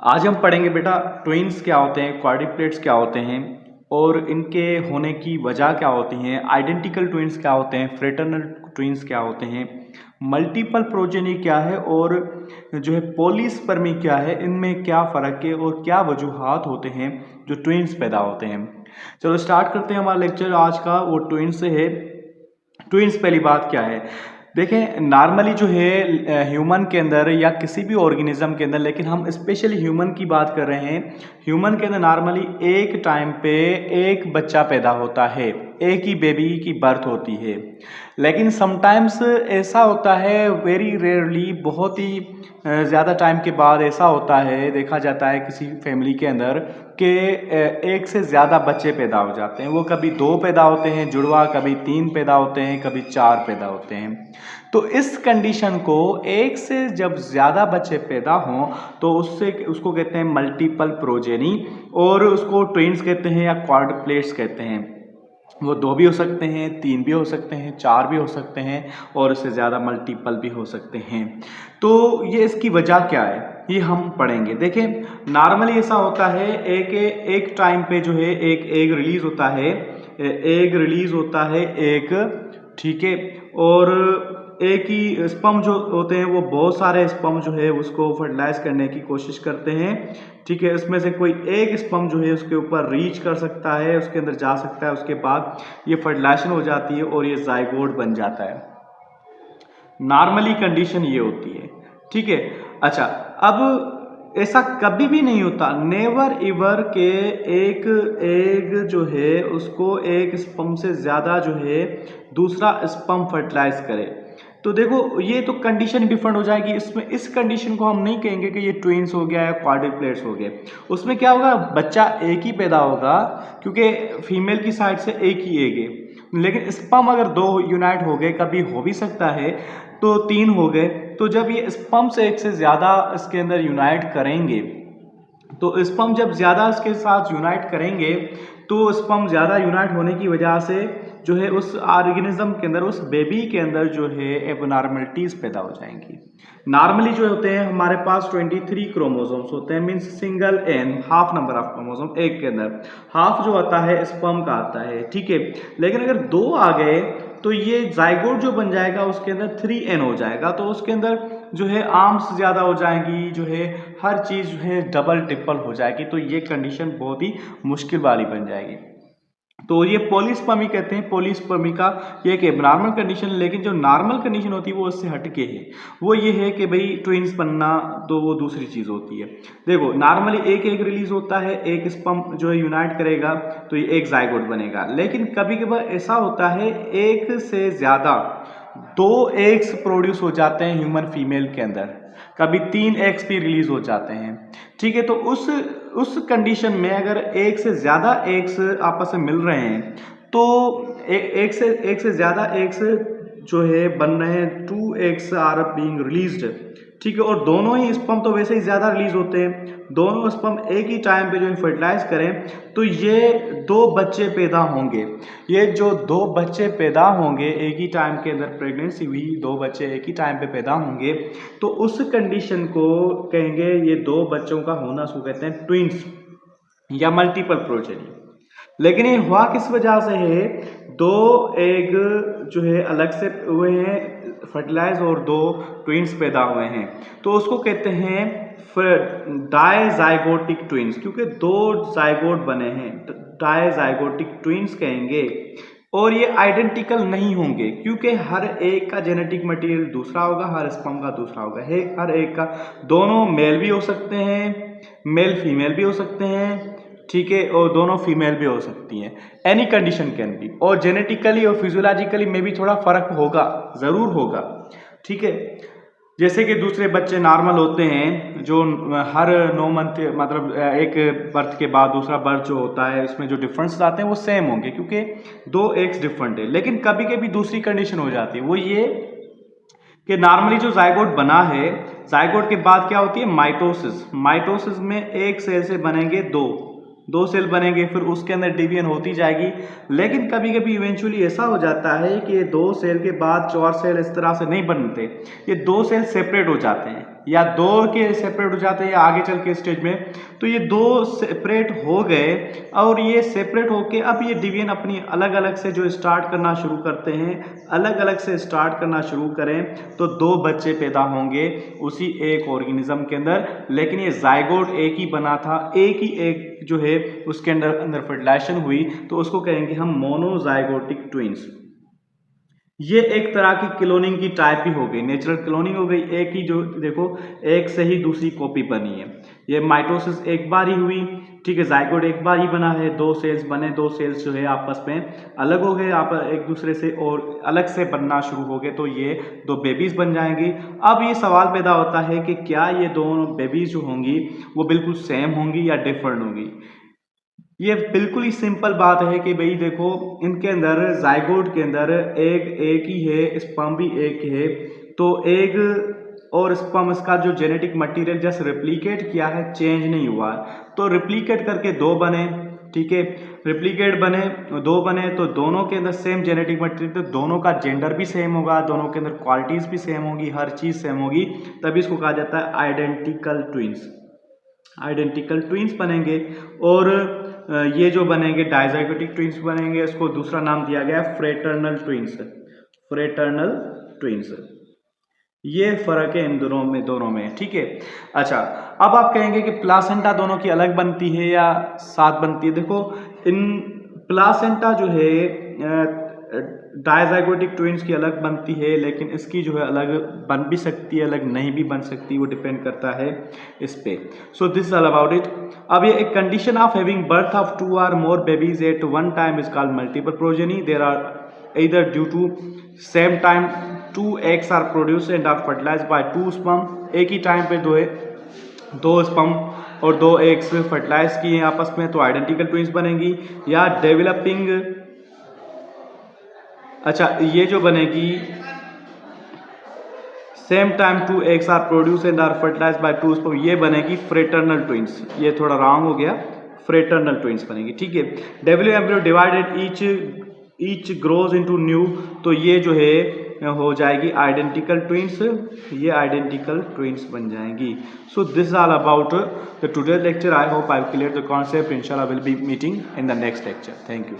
आज हम पढ़ेंगे बेटा ट्विन्स क्या होते हैं, क्वाड्रुप्लेट्स क्या होते हैं और इनके होने की वजह क्या होती हैं, आइडेंटिकल ट्विन्स क्या होते हैं, फ्रेटर्नल ट्विन्स क्या होते हैं, मल्टीपल प्रोजेनी क्या है और जो है पॉलीस्पर्मी क्या है, इनमें क्या फ़र्क है और क्या वजूहात होते हैं जो ट्विन्स पैदा होते हैं। चलो स्टार्ट करते हैं हमारा लेक्चर आज का, वो ट्विन्स से है। ट्विन्स पहली बात क्या है, देखें नॉर्मली जो है ह्यूमन के अंदर या किसी भी ऑर्गेनिज्म के अंदर, लेकिन हम स्पेशली ह्यूमन की बात कर रहे हैं। ह्यूमन के अंदर नॉर्मली एक टाइम पे एक बच्चा पैदा होता है, एक ही बेबी की बर्थ होती है। लेकिन समटाइम्स ऐसा होता है, वेरी रेयरली, बहुत ही ज़्यादा टाइम के बाद ऐसा होता है, देखा जाता है किसी फैमिली के अंदर कि एक से ज़्यादा बच्चे पैदा हो जाते हैं। वो कभी 2 पैदा होते हैं जुड़वा, कभी 3 पैदा होते हैं, कभी 4 पैदा होते हैं। तो इस कंडीशन को, एक से जब ज़्यादा बच्चे पैदा हों तो उसको कहते हैं मल्टीपल प्रोजेनी, और उसको ट्विन्स कहते हैं या क्वाड्रुप्लेट्स कहते हैं। वो 2 भी हो सकते हैं, 3 भी हो सकते हैं, 4 भी हो सकते हैं और इससे ज़्यादा मल्टीपल भी हो सकते हैं। तो ये इसकी वजह क्या है ये हम पढ़ेंगे। देखें नॉर्मली ऐसा होता है, एक टाइम पे जो है एक एग रिलीज होता है, एग रिलीज होता है एक, ठीक है, और एक ही स्पर्म जो होते हैं वो बहुत सारे स्पर्म जो है उसको फर्टिलाइज करने की कोशिश करते हैं, ठीक है। उसमें से कोई एक स्पर्म जो है उसके ऊपर रीच कर सकता है, उसके अंदर जा सकता है, उसके बाद ये फर्टिलाइजेशन हो जाती है और ये जाइगोट बन जाता है। नॉर्मली कंडीशन ये होती है, ठीक है। अच्छा, अब ऐसा कभी भी नहीं होता, नेवर एवर के एक एग जो है उसको एक स्पर्म से ज़्यादा जो है दूसरा स्पर्म फर्टिलाइज करे। तो देखो ये तो कंडीशन डिफरेंट हो जाएगी। इसमें इस कंडीशन को हम नहीं कहेंगे कि ये ट्विन्स हो गया या क्वाड्रुप्लेट्स हो गए। उसमें क्या होगा, बच्चा एक ही पैदा होगा क्योंकि फीमेल की साइड से एक ही एग है। लेकिन स्पर्म अगर 2 यूनाइट हो गए, कभी हो भी सकता है तो 3 हो गए, तो जब ये स्पर्म से एक से ज़्यादा इसके अंदर यूनाइट करेंगे, तो स्पर्म जब ज़्यादा इसके साथ यूनाइट करेंगे तो स्पर्म ज़्यादा यूनाइट होने की वजह से जो है उस ऑर्गेनिज्म के अंदर, उस बेबी के अंदर जो है एबनॉर्मलिटीज़ पैदा हो जाएंगी। नॉर्मली जो होते हैं हमारे पास 23 क्रोमोसोम्स होते हैं, means single n, half number of chromosome एक के अंदर, हाफ जो आता है स्पर्म का आता है, ठीक है। लेकिन अगर 2 आ गए तो ये जाइगोट जो बन जाएगा उसके अंदर 3n हो जाएगा, तो उसके अंदर जो है आर्म्स ज़्यादा हो जाएंगी, जो है हर चीज़ जो है डबल ट्रिपल हो जाएगी, तो ये कंडीशन बहुत ही मुश्किल वाली बन जाएगी। तो ये पॉलीस्पर्मी कहते हैं। पॉलीस्पर्मी का ये एक एबनॉर्मल कंडीशन, लेकिन जो नॉर्मल कंडीशन होती है वो उससे हटके है। वो ये है कि भाई ट्विन्स बनना तो वो दूसरी चीज़ होती है। देखो नॉर्मली एक एग रिलीज होता है, एक स्पर्म जो है यूनाइट करेगा तो ये एक जाइगोट बनेगा। लेकिन कभी कभार ऐसा होता है एक से ज़्यादा 2 एग्स प्रोड्यूस हो जाते हैं ह्यूमन फीमेल के अंदर, कभी 3 एग्स भी रिलीज हो जाते हैं, ठीक है। तो उस कंडीशन में अगर एक से ज़्यादा एग्स आपस में मिल रहे हैं तो एक से ज़्यादा एग्स जो है बन रहे हैं, 2 एग्स आर बीइंग रिलीज्ड, ठीक है। और दोनों ही स्पर्म तो वैसे ही ज़्यादा रिलीज होते हैं, दोनों स्पर्म एक ही टाइम पे जो है फर्टिलाइज करें तो ये 2 बच्चे पैदा होंगे। ये जो 2 बच्चे पैदा होंगे एक ही टाइम के अंदर, प्रेगनेंसी हुई 2 बच्चे एक ही टाइम पे पैदा होंगे, तो उस कंडीशन को कहेंगे, ये 2 बच्चों का होना उसको कहते हैं ट्विन्स या मल्टीपल प्रोजेनी। लेकिन ये हुआ किस वजह से है, 2 एग जो है अलग से हुए हैं फर्टिलाइज और 2 ट्विन्स पैदा हुए हैं, तो उसको कहते हैं डायजाइगोटिक ट्विन्स, क्योंकि 2 जाइगोट बने हैं, डायजाइगोटिक ट्विन्स कहेंगे। और ये आइडेंटिकल नहीं होंगे क्योंकि हर एक का जेनेटिक मटेरियल दूसरा होगा, हर स्पर्म का दूसरा होगा, हर एक का, दोनों मेल भी हो सकते हैं, मेल फीमेल भी हो सकते हैं, ठीक है, और दोनों फीमेल भी हो सकती हैं, एनी कंडीशन कैन बी। और जेनेटिकली और फिजियोलॉजिकली में भी थोड़ा फर्क होगा, ज़रूर होगा, ठीक है। जैसे कि दूसरे बच्चे नॉर्मल होते हैं जो हर 9 मंथ, मतलब एक बर्थ के बाद दूसरा बर्थ जो होता है उसमें जो डिफरेंस आते हैं वो सेम होंगे क्योंकि 2 एग्स डिफरेंट है। लेकिन कभी कभी दूसरी कंडीशन हो जाती है, वो ये कि नॉर्मली जो जाइगोट बना है, जाइगोट के बाद क्या होती है, माइटोसिस। माइटोसिस में एक सेल से बनेंगे 2, 2 सेल बनेंगे, फिर उसके अंदर डिवीजन होती जाएगी। लेकिन कभी कभी इवेंचुअली ऐसा हो जाता है कि ये 2 सेल के बाद 4 सेल इस तरह से नहीं बनते, ये 2 सेल सेपरेट हो जाते हैं, या 2 के सेपरेट हो जाते हैं या आगे चल के स्टेज में। तो ये 2 सेपरेट हो गए और ये सेपरेट होके अब ये डिवीजन अपनी अलग अलग से जो स्टार्ट करना शुरू करते हैं, अलग अलग से स्टार्ट करना शुरू करें तो 2 बच्चे पैदा होंगे उसी एक ऑर्गेनिज्म के अंदर। लेकिन ये जाइगोट एक ही बना था, एक ही एक जो है उसके अंदर फर्टिलाइजेशन हुई, तो उसको कहेंगे हम मोनोजाइगोटिक ट्विंस। ये एक तरह की क्लोनिंग की टाइप भी हो गई, नेचुरल क्लोनिंग हो गई, एक ही जो देखो एक से ही दूसरी कॉपी बनी है। ये माइटोसिस एक बार ही हुई, ठीक है, जाइगोट एक बार ही बना है, 2 सेल्स बने, 2 सेल्स जो है आपस में अलग हो गए, आप एक दूसरे से और अलग से बनना शुरू हो गए, तो ये 2 बेबीज बन जाएंगी। अब ये सवाल पैदा होता है कि क्या ये दोनों बेबीज जो होंगी वो बिल्कुल सेम होंगी या डिफरेंट होंगी। ये बिल्कुल ही सिंपल बात है कि भाई देखो इनके अंदर जाइगोट के अंदर एक ही है, स्पर्म भी एक है, तो एग और स्पर्म इसका जो जेनेटिक मटेरियल जस्ट रिप्लिकेट किया है, चेंज नहीं हुआ है। तो रिप्लिकेट करके 2 बने, ठीक है, रिप्लिकेट बने 2 बने तो दोनों के अंदर सेम जेनेटिक मटेरियल, तो दोनों का जेंडर भी सेम होगा, दोनों के अंदर क्वालिटीज भी सेम होगी, हर चीज सेम होगी, तभी इसको कहा जाता है आइडेंटिकल ट्विंस। आइडेंटिकल ट्विंस बनेंगे। और ये जो बनेंगे डाइजाइगोटिक ट्विंस बनेंगे, इसको दूसरा नाम दिया गया है फ्रेटर्नल ट्विंस। फ्रेटर्नल ट्विंस, ये फर्क है इन दोनों में, ठीक है। अच्छा, अब आप कहेंगे कि प्लासेंटा दोनों की अलग बनती है या साथ बनती है। देखो इन प्लासेंटा जो है डायजाइगोटिक ट्विंस की अलग बनती है, लेकिन इसकी जो है अलग बन भी सकती है, अलग नहीं भी बन सकती, वो डिपेंड करता है इस पे। So this is all about it. अब ये एक condition of having birth of 2 or more babies at one time is called multiple progeny. There are either due to same time 2 eggs are produced and are fertilized by 2 sperm। एक ही time पे 2 sperm और 2 eggs fertilise किए आपस में, तो identical twins बनेंगी। या developing, अच्छा ये जो बनेगी same time 2 eggs are produce and are fertilize by 2 sperm, ये बनेगी फ्रेटर्नल ट्विंस। ये थोड़ा रॉन्ग हो गया, फ्रेटर्नल ट्विंस बनेगी, ठीक है। Develop embryo divided each grows into new, तो ये जो है हो जाएगी आइडेंटिकल ट्विंस, ये आइडेंटिकल ट्विंस बन जाएंगी। So this all about the today lecture. I hope I clear the concept. इंशाल्लाह will be meeting in the next lecture. Thank you.